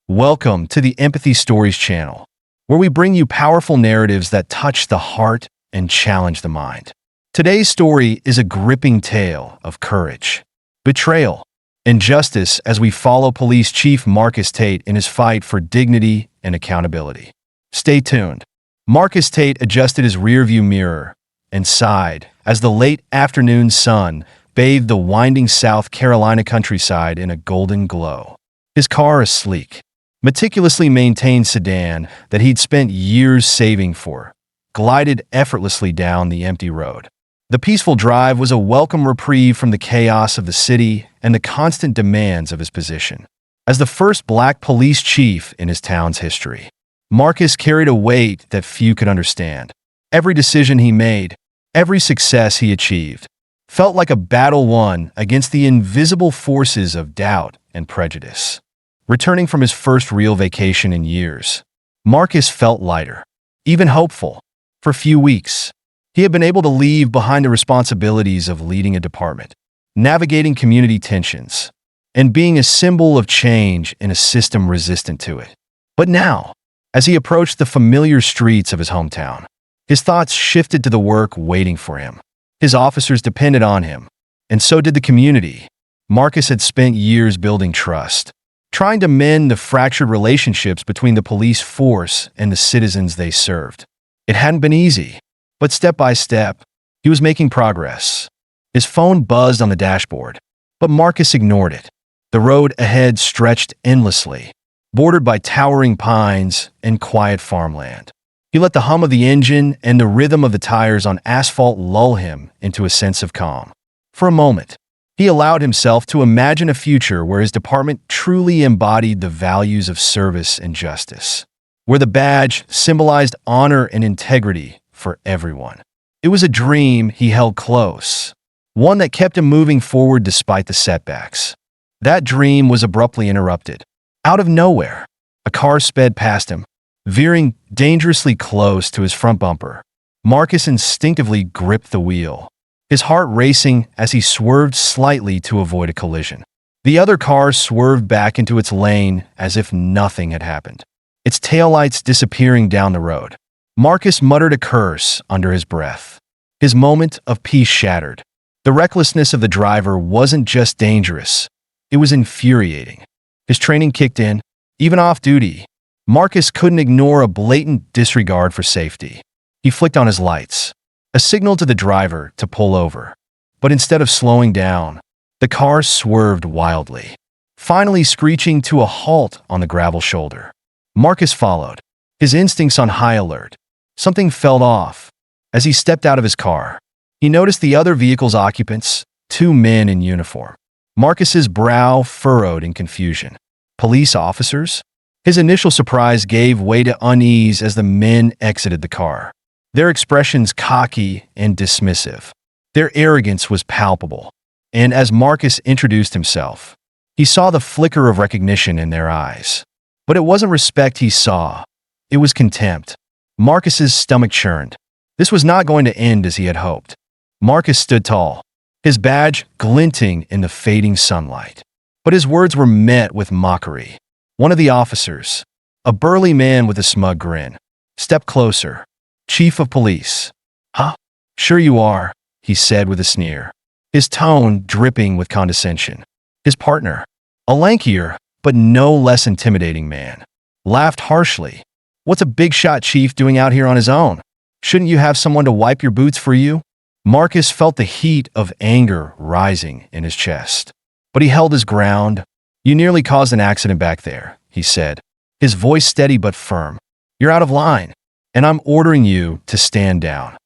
Welcome to the Empathy Stories channel, where we bring you powerful narratives that touch the heart and challenge the mind. Today's story is a gripping tale of courage, betrayal, and justice as we follow Police Chief Marcus Tate in his fight for dignity and accountability. Stay tuned. Marcus Tate adjusted his rearview mirror and sighed as the late afternoon sun bathed the winding South Carolina countryside in a golden glow. His car, a sleek, meticulously maintained sedan that he'd spent years saving for, glided effortlessly down the empty road. The peaceful drive was a welcome reprieve from the chaos of the city and the constant demands of his position. As the first black police chief in his town's history, Marcus carried a weight that few could understand. Every decision he made, every success he achieved, felt like a battle won against the invisible forces of doubt and prejudice. Returning from his first real vacation in years, Marcus felt lighter, even hopeful. For a few weeks, he had been able to leave behind the responsibilities of leading a department, navigating community tensions, and being a symbol of change in a system resistant to it. But now, as he approached the familiar streets of his hometown, his thoughts shifted to the work waiting for him. His officers depended on him, and so did the community. Marcus had spent years building trust, trying to mend the fractured relationships between the police force and the citizens they served. It hadn't been easy, but step by step, he was making progress. His phone buzzed on the dashboard, but Marcus ignored it. The road ahead stretched endlessly, bordered by towering pines and quiet farmland. He let the hum of the engine and the rhythm of the tires on asphalt lull him into a sense of calm. For a moment, he allowed himself to imagine a future where his department truly embodied the values of service and justice, where the badge symbolized honor and integrity for everyone. It was a dream he held close, one that kept him moving forward despite the setbacks. That dream was abruptly interrupted. Out of nowhere, a car sped past him, veering dangerously close to his front bumper. Marcus instinctively gripped the wheel, his heart racing as he swerved slightly to avoid a collision. The other car swerved back into its lane as if nothing had happened, its taillights disappearing down the road. Marcus muttered a curse under his breath. His moment of peace shattered. The recklessness of the driver wasn't just dangerous, it was infuriating. His training kicked in, even off duty. Marcus couldn't ignore a blatant disregard for safety. He flicked on his lights, a signal to the driver to pull over. But instead of slowing down, the car swerved wildly, finally screeching to a halt on the gravel shoulder. Marcus followed, his instincts on high alert. Something felt off. As he stepped out of his car, he noticed the other vehicle's occupants, two men in uniform. Marcus's brow furrowed in confusion. Police officers? His initial surprise gave way to unease as the men exited the car, their expressions cocky and dismissive. Their arrogance was palpable, and as Marcus introduced himself, he saw the flicker of recognition in their eyes. But it wasn't respect he saw, it was contempt. Marcus's stomach churned. This was not going to end as he had hoped. Marcus stood tall, his badge glinting in the fading sunlight. But his words were met with mockery. One of the officers, a burly man with a smug grin, stepped closer. "Chief of Police." "Huh? Sure you are," he said with a sneer, his tone dripping with condescension. His partner, a lankier but no less intimidating man, laughed harshly. "What's a big-shot chief doing out here on his own? Shouldn't you have someone to wipe your boots for you?" Marcus felt the heat of anger rising in his chest, but he held his ground. "You nearly caused an accident back there," he said, his voice steady but firm. "You're out of line, and I'm ordering you to stand down."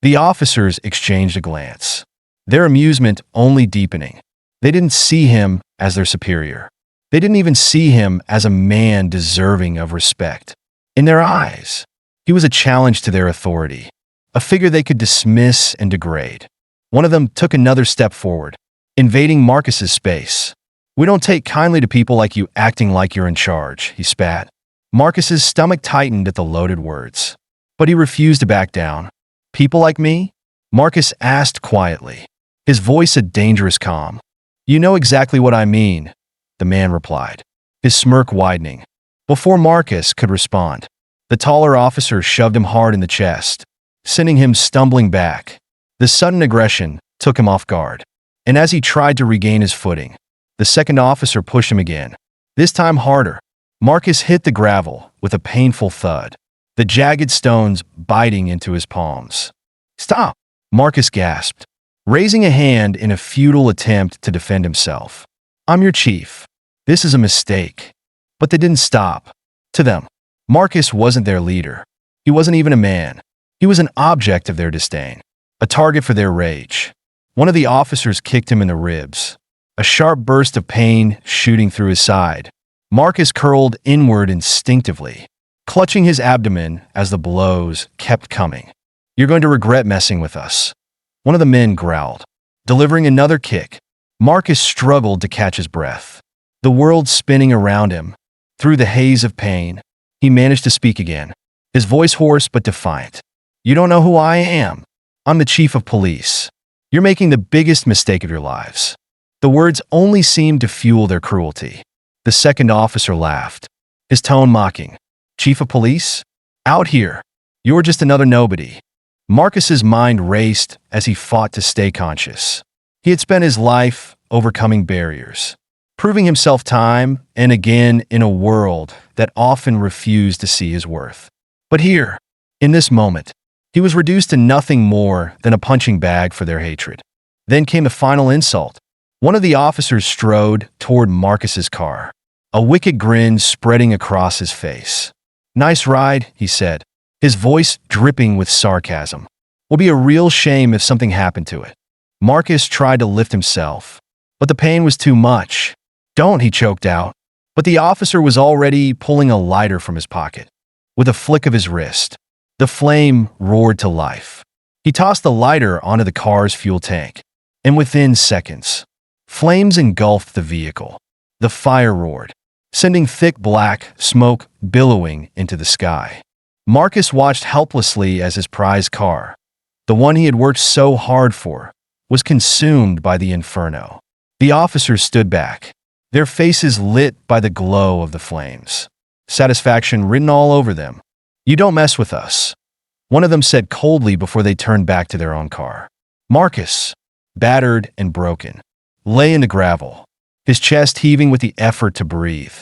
The officers exchanged a glance, their amusement only deepening. They didn't see him as their superior. They didn't even see him as a man deserving of respect. In their eyes, he was a challenge to their authority, a figure they could dismiss and degrade. One of them took another step forward, invading Marcus's space. "We don't take kindly to people like you acting like you're in charge," he spat. Marcus's stomach tightened at the loaded words, but he refused to back down. "People like me?" Marcus asked quietly, his voice a dangerous calm. "You know exactly what I mean," the man replied, his smirk widening. Before Marcus could respond, the taller officer shoved him hard in the chest, sending him stumbling back. The sudden aggression took him off guard, and as he tried to regain his footing, the second officer pushed him again, this time harder. Marcus hit the gravel with a painful thud, the jagged stones biting into his palms. "Stop!" Marcus gasped, raising a hand in a futile attempt to defend himself. "I'm your chief. This is a mistake." But they didn't stop. To them, Marcus wasn't their leader. He wasn't even a man. He was an object of their disdain, a target for their rage. One of the officers kicked him in the ribs, a sharp burst of pain shooting through his side. Marcus curled inward instinctively, clutching his abdomen as the blows kept coming. "You're going to regret messing with us," one of the men growled. Delivering another kick, Marcus struggled to catch his breath, the world spinning around him. Through the haze of pain, he managed to speak again, his voice hoarse but defiant. "You don't know who I am. I'm the chief of police. You're making the biggest mistake of your lives." The words only seemed to fuel their cruelty. The second officer laughed, his tone mocking. "Chief of police? Out here. You're just another nobody." Marcus's mind raced as he fought to stay conscious. He had spent his life overcoming barriers, proving himself time and again in a world that often refused to see his worth. But here, in this moment, he was reduced to nothing more than a punching bag for their hatred. Then came the final insult. One of the officers strode toward Marcus's car, a wicked grin spreading across his face. "Nice ride," he said, his voice dripping with sarcasm. "Will be a real shame if something happened to it." Marcus tried to lift himself, but the pain was too much. "Don't," he choked out. But the officer was already pulling a lighter from his pocket. With a flick of his wrist, the flame roared to life. He tossed the lighter onto the car's fuel tank, and within seconds, flames engulfed the vehicle. The fire roared, sending thick black smoke billowing into the sky. Marcus watched helplessly as his prized car, the one he had worked so hard for, was consumed by the inferno. The officers stood back, their faces lit by the glow of the flames, satisfaction written all over them. "You don't mess with us," one of them said coldly before they turned back to their own car. Marcus, battered and broken, lay in the gravel, his chest heaving with the effort to breathe.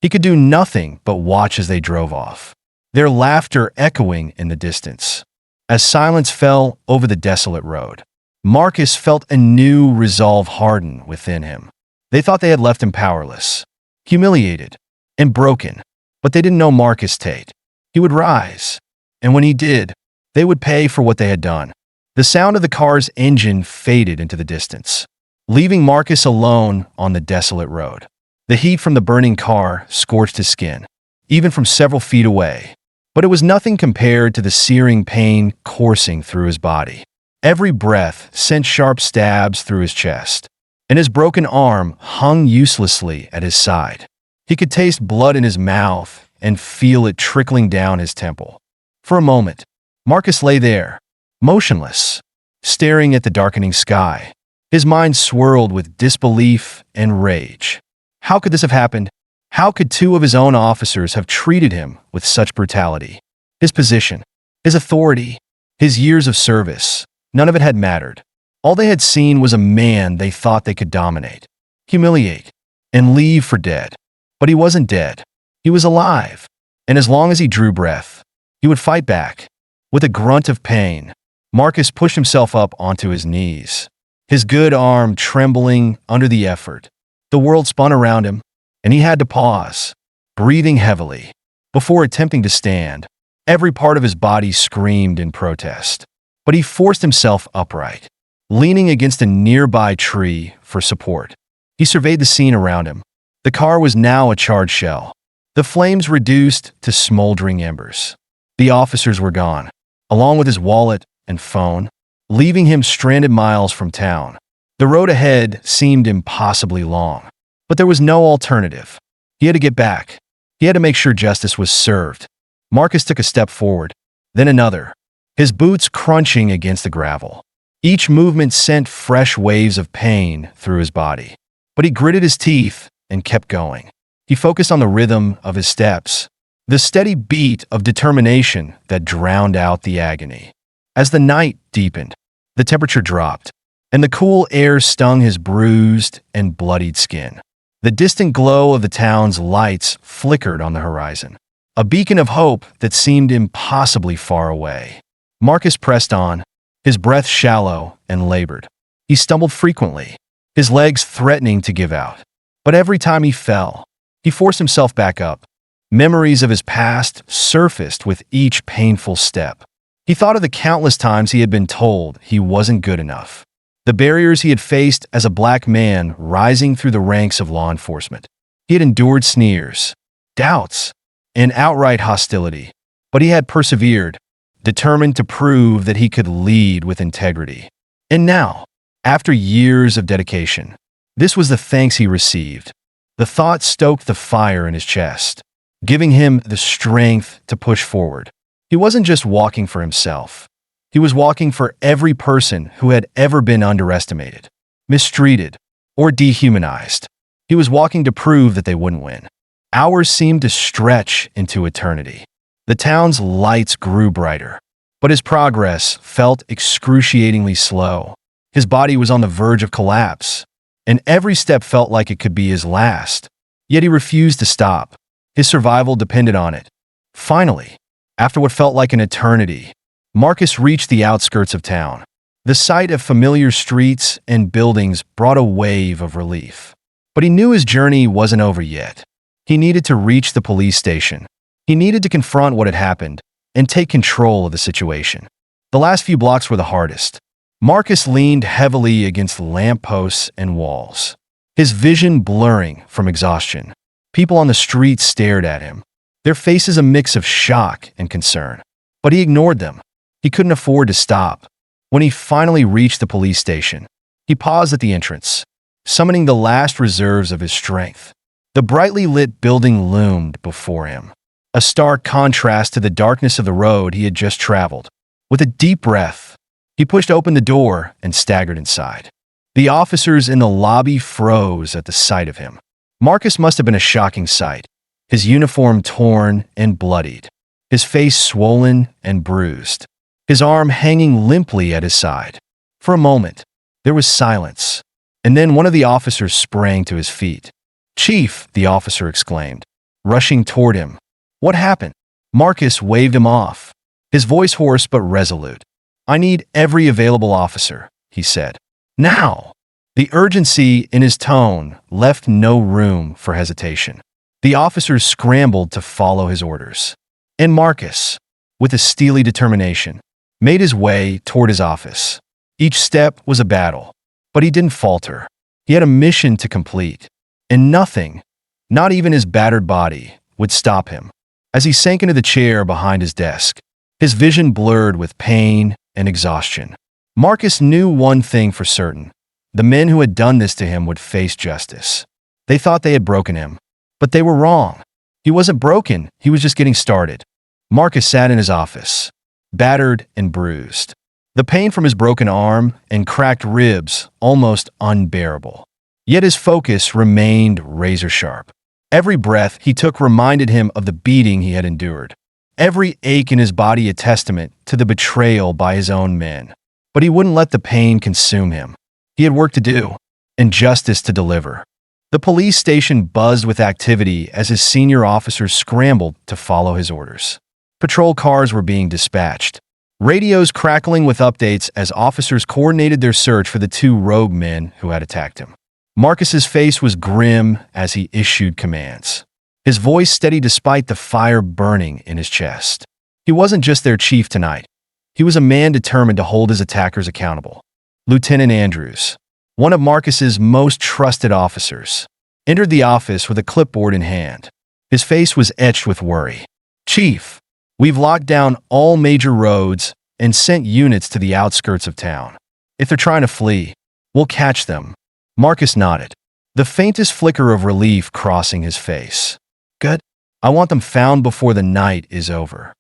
He could do nothing but watch as they drove off, their laughter echoing in the distance. As silence fell over the desolate road, Marcus felt a new resolve harden within him. They thought they had left him powerless, humiliated, and broken, but they didn't know Marcus Tate. He would rise, and when he did, they would pay for what they had done. The sound of the car's engine faded into the distance, leaving Marcus alone on the desolate road. The heat from the burning car scorched his skin, even from several feet away, but it was nothing compared to the searing pain coursing through his body. Every breath sent sharp stabs through his chest, and his broken arm hung uselessly at his side. He could taste blood in his mouth and feel it trickling down his temple. For a moment, Marcus lay there, motionless, staring at the darkening sky. His mind swirled with disbelief and rage. How could this have happened? How could two of his own officers have treated him with such brutality? His position, his authority, his years of service, none of it had mattered. All they had seen was a man they thought they could dominate, humiliate, and leave for dead. But he wasn't dead. He was alive, and as long as he drew breath, he would fight back. With a grunt of pain, Marcus pushed himself up onto his knees, his good arm trembling under the effort. The world spun around him, and he had to pause, breathing heavily, before attempting to stand. Every part of his body screamed in protest, but he forced himself upright, leaning against a nearby tree for support. He surveyed the scene around him. The car was now a charred shell, the flames reduced to smoldering embers. The officers were gone, along with his wallet and phone, leaving him stranded miles from town. The road ahead seemed impossibly long, but there was no alternative. He had to get back. He had to make sure justice was served. Marcus took a step forward, then another, his boots crunching against the gravel. Each movement sent fresh waves of pain through his body, but he gritted his teeth and kept going. He focused on the rhythm of his steps, the steady beat of determination that drowned out the agony. As the night deepened, the temperature dropped, and the cool air stung his bruised and bloodied skin. The distant glow of the town's lights flickered on the horizon, a beacon of hope that seemed impossibly far away. Marcus pressed on, his breath shallow and labored. He stumbled frequently, his legs threatening to give out. But every time he fell, he forced himself back up. Memories of his past surfaced with each painful step. He thought of the countless times he had been told he wasn't good enough, the barriers he had faced as a black man rising through the ranks of law enforcement. He had endured sneers, doubts, and outright hostility, but he had persevered, determined to prove that he could lead with integrity. And now, after years of dedication, this was the thanks he received. The thought stoked the fire in his chest, giving him the strength to push forward. He wasn't just walking for himself. He was walking for every person who had ever been underestimated, mistreated, or dehumanized. He was walking to prove that they wouldn't win. Hours seemed to stretch into eternity. The town's lights grew brighter, but his progress felt excruciatingly slow. His body was on the verge of collapse, and every step felt like it could be his last. Yet he refused to stop. His survival depended on it. Finally, after what felt like an eternity, Marcus reached the outskirts of town. The sight of familiar streets and buildings brought a wave of relief. But he knew his journey wasn't over yet. He needed to reach the police station. He needed to confront what had happened and take control of the situation. The last few blocks were the hardest. Marcus leaned heavily against lampposts and walls, his vision blurring from exhaustion. People on the street stared at him, their faces a mix of shock and concern. But he ignored them. He couldn't afford to stop. When he finally reached the police station, he paused at the entrance, summoning the last reserves of his strength. The brightly lit building loomed before him, a stark contrast to the darkness of the road he had just traveled. With a deep breath, he pushed open the door and staggered inside. The officers in the lobby froze at the sight of him. Marcus must have been a shocking sight, his uniform torn and bloodied, his face swollen and bruised, his arm hanging limply at his side. For a moment, there was silence, and then one of the officers sprang to his feet. "Chief," the officer exclaimed, rushing toward him. "What happened?" Marcus waved him off, his voice hoarse but resolute. "I need every available officer," he said. "Now!" The urgency in his tone left no room for hesitation. The officers scrambled to follow his orders. And Marcus, with a steely determination, made his way toward his office. Each step was a battle, but he didn't falter. He had a mission to complete, and nothing, not even his battered body, would stop him. As he sank into the chair behind his desk, his vision blurred with pain and exhaustion. Marcus knew one thing for certain. The men who had done this to him would face justice. They thought they had broken him, but they were wrong. He wasn't broken, he was just getting started. Marcus sat in his office, battered and bruised, the pain from his broken arm and cracked ribs almost unbearable. Yet his focus remained razor-sharp. Every breath he took reminded him of the beating he had endured. Every ache in his body a testament to the betrayal by his own men. But he wouldn't let the pain consume him. He had work to do, and justice to deliver. The police station buzzed with activity as his senior officers scrambled to follow his orders. Patrol cars were being dispatched, radios crackling with updates as officers coordinated their search for the two rogue men who had attacked him. Marcus's face was grim as he issued commands, his voice steady despite the fire burning in his chest. He wasn't just their chief tonight. He was a man determined to hold his attackers accountable. Lieutenant Andrews, one of Marcus's most trusted officers, entered the office with a clipboard in hand. His face was etched with worry. "Chief, we've locked down all major roads and sent units to the outskirts of town. If they're trying to flee, we'll catch them." Marcus nodded, the faintest flicker of relief crossing his face. "Good. I want them found before the night is over."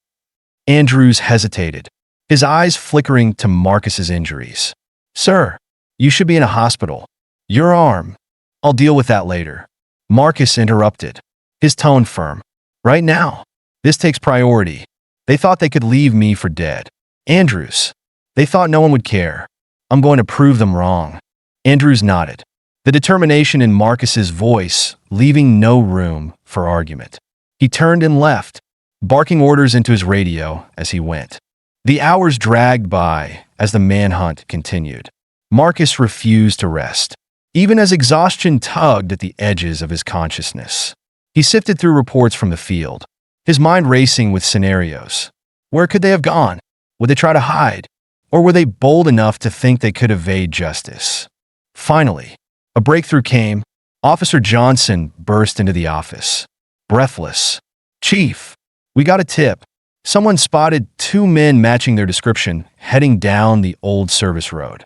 Andrews hesitated, his eyes flickering to Marcus's injuries. "Sir, you should be in a hospital. Your arm. I'll deal with that later." Marcus interrupted, his tone firm. Right now. This takes priority. They thought they could leave me for dead. Andrews. They thought no one would care. I'm going to prove them wrong. Andrews nodded, the determination in Marcus's voice leaving no room for argument. He turned and left, barking orders into his radio as he went. The hours dragged by as the manhunt continued. Marcus refused to rest, even as exhaustion tugged at the edges of his consciousness. He sifted through reports from the field, his mind racing with scenarios. Where could they have gone? Would they try to hide? Or were they bold enough to think they could evade justice? Finally, a breakthrough came. Officer Johnson burst into the office, breathless. "Chief, we got a tip. Someone spotted two men matching their description heading down the old service road."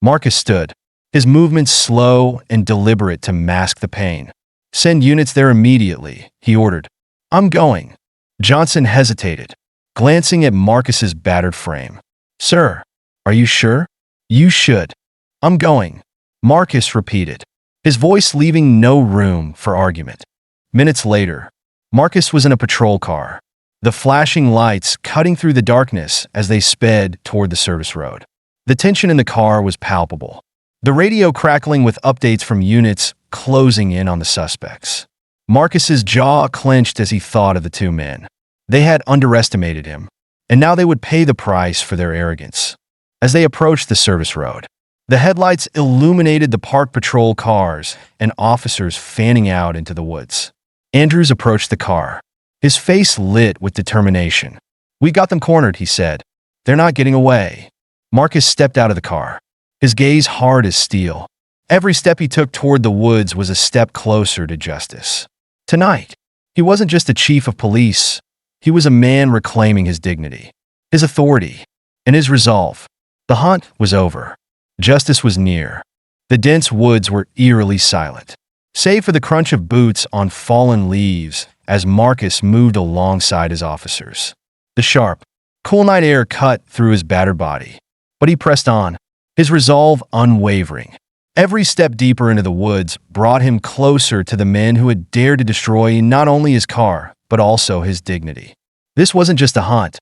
Marcus stood, his movements slow and deliberate to mask the pain. "Send units there immediately," he ordered. "I'm going." Johnson hesitated, glancing at Marcus's battered frame. "Sir, are you sure?" "You should." "I'm going," Marcus repeated, his voice leaving no room for argument. Minutes later, Marcus was in a patrol car, the flashing lights cutting through the darkness as they sped toward the service road. The tension in the car was palpable, the radio crackling with updates from units closing in on the suspects. Marcus's jaw clenched as he thought of the two men. They had underestimated him, and now they would pay the price for their arrogance. As they approached the service road, the headlights illuminated the parked patrol cars and officers fanning out into the woods. Andrews approached the car, his face lit with determination. "We got them cornered," he said. "They're not getting away." Marcus stepped out of the car, his gaze hard as steel. Every step he took toward the woods was a step closer to justice. Tonight, he wasn't just a chief of police. He was a man reclaiming his dignity, his authority, and his resolve. The hunt was over. Justice was near. The dense woods were eerily silent, save for the crunch of boots on fallen leaves as Marcus moved alongside his officers. The sharp, cool night air cut through his battered body, but he pressed on, his resolve unwavering. Every step deeper into the woods brought him closer to the men who had dared to destroy not only his car, but also his dignity. This wasn't just a hunt.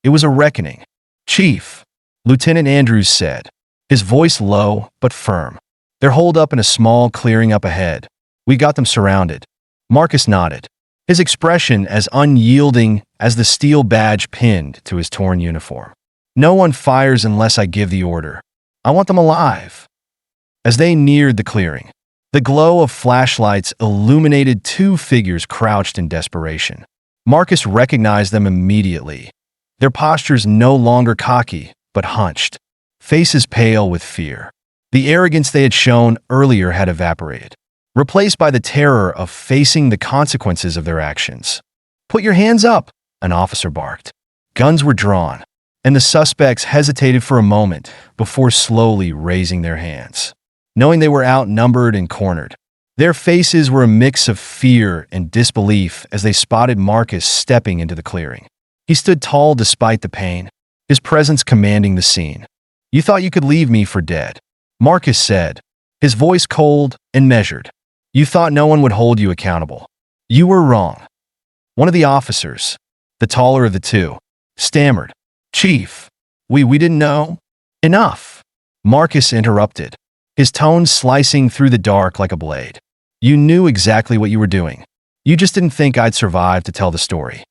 It was a reckoning. "Chief," Lieutenant Andrews said, his voice low but firm. "They're holed up in a small clearing up ahead. We got them surrounded." Marcus nodded, his expression as unyielding as the steel badge pinned to his torn uniform. "No one fires unless I give the order. I want them alive." As they neared the clearing, the glow of flashlights illuminated two figures crouched in desperation. Marcus recognized them immediately, their postures no longer cocky, but hunched, faces pale with fear. The arrogance they had shown earlier had evaporated, replaced by the terror of facing the consequences of their actions. "Put your hands up," an officer barked. Guns were drawn, and the suspects hesitated for a moment before slowly raising their hands, knowing they were outnumbered and cornered. Their faces were a mix of fear and disbelief as they spotted Marcus stepping into the clearing. He stood tall despite the pain, his presence commanding the scene. "You thought you could leave me for dead," Marcus said, his voice cold and measured. "You thought no one would hold you accountable. You were wrong." One of the officers, the taller of the two, stammered, "Chief, we didn't know." "Enough," Marcus interrupted, his tone slicing through the dark like a blade. "You knew exactly what you were doing. You just didn't think I'd survive to tell the story."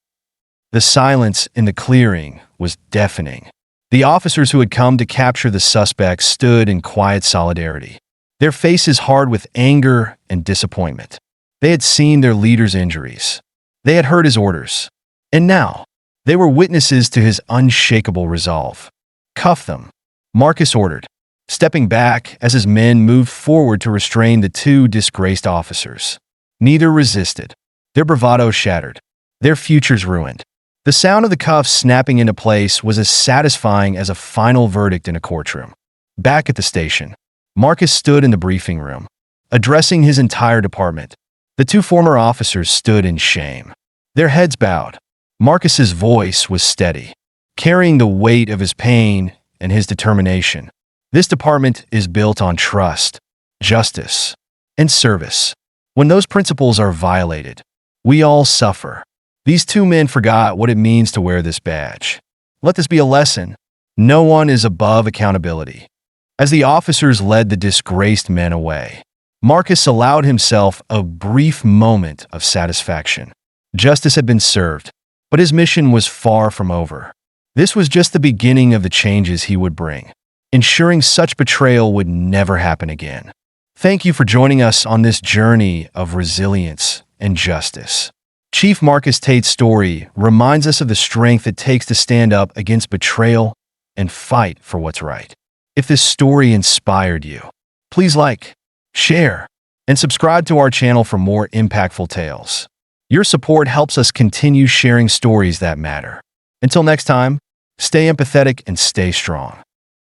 The silence in the clearing was deafening. The officers who had come to capture the suspects stood in quiet solidarity, their faces hard with anger and disappointment. They had seen their leader's injuries. They had heard his orders. And now, they were witnesses to his unshakable resolve. "Cuff them," Marcus ordered, stepping back as his men moved forward to restrain the two disgraced officers. Neither resisted, their bravado shattered, their futures ruined. The sound of the cuffs snapping into place was as satisfying as a final verdict in a courtroom. Back at the station, Marcus stood in the briefing room, addressing his entire department. The two former officers stood in shame, their heads bowed. Marcus's voice was steady, carrying the weight of his pain and his determination. "This department is built on trust, justice, and service. When those principles are violated, We all suffer. These two men forgot what it means to wear this badge. Let this be a lesson. No one is above accountability. As the officers led the disgraced men away, Marcus allowed himself a brief moment of satisfaction. Justice had been served, but his mission was far from over. This was just the beginning of the changes he would bring, ensuring such betrayal would never happen again. Thank you for joining us on this journey of resilience and justice. Chief Marcus Tate's story reminds us of the strength it takes to stand up against betrayal and fight for what's right. If this story inspired you, please like, share, and subscribe to our channel for more impactful tales. Your support helps us continue sharing stories that matter. Until next time, stay empathetic and stay strong.